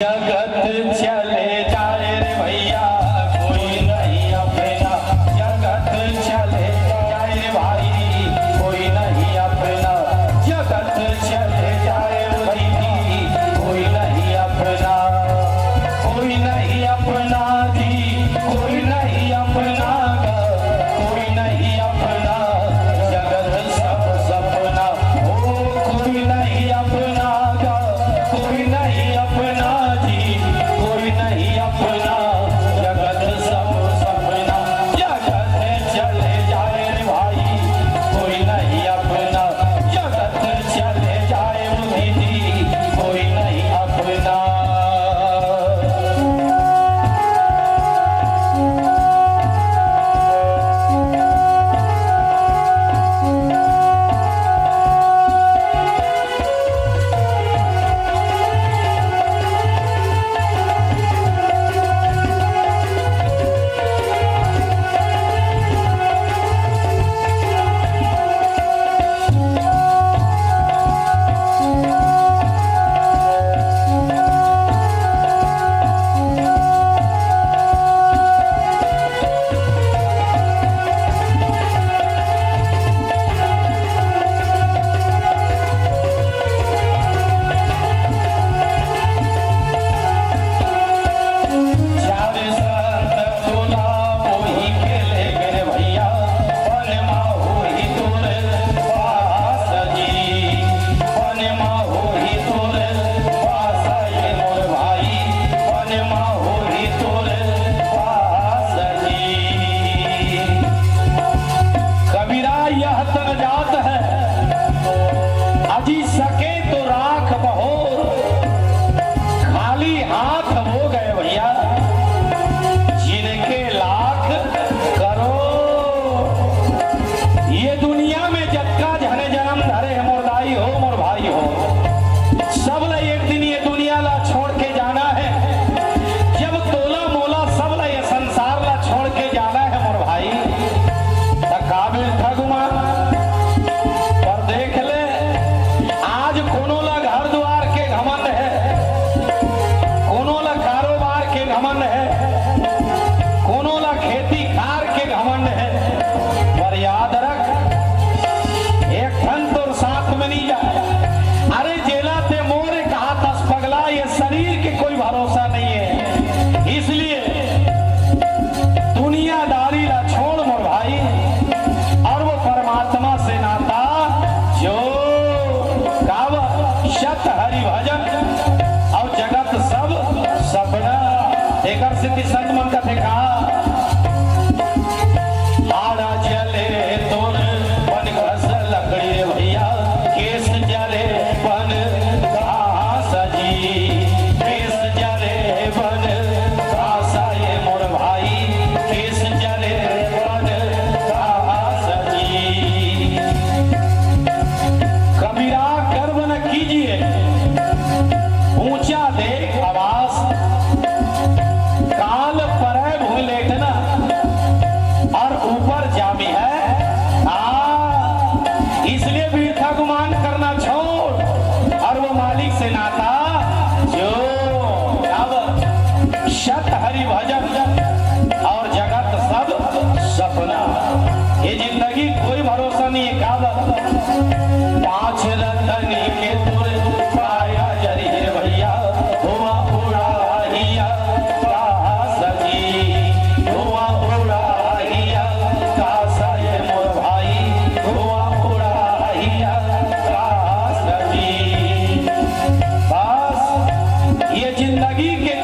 जगत चले जाए रे भैया कोई नहीं अपना। जगत चले जाए रे भाई कोई नहीं अपना। जगत चले जाए रे भाई कोई नहीं अपना। कोई नहीं अपना जी कोई नहीं अपना कोई नहीं अपना। जगत सब सपना ओ कोई नहीं अपना कोई नहीं अपना। कोई नहीं अपना जगत सब सपना। जगत चले जाए रे भाई कोई नहीं अपना। जगत चले जाए दीदी कोई नहीं अपना। सिद्धि संत मन का थे आड़ा जले तोर बन घस लकड़ी रे भैया केस जले बन घास जी। केस जले बन घास ये मोर भाई केस जले बन घास जी। कबीरा गर्व न कीजिए ऊंचा देख आवाज और ऊपर जामी है इसलिए वीरता गुमान करना छोड़ और वो मालिक से नाता जो अब शत हरि भजन और जगत सब सपना। ये जिंदगी कोई भरोसा नहीं है। पांच रतनी के तुर पाया जरी भैया हुआ उड़ाहिया सजी हुआ उड़ाहिया कासा ये मोर भाई हुआ उड़ाहिया सजी। बस ये जिंदगी के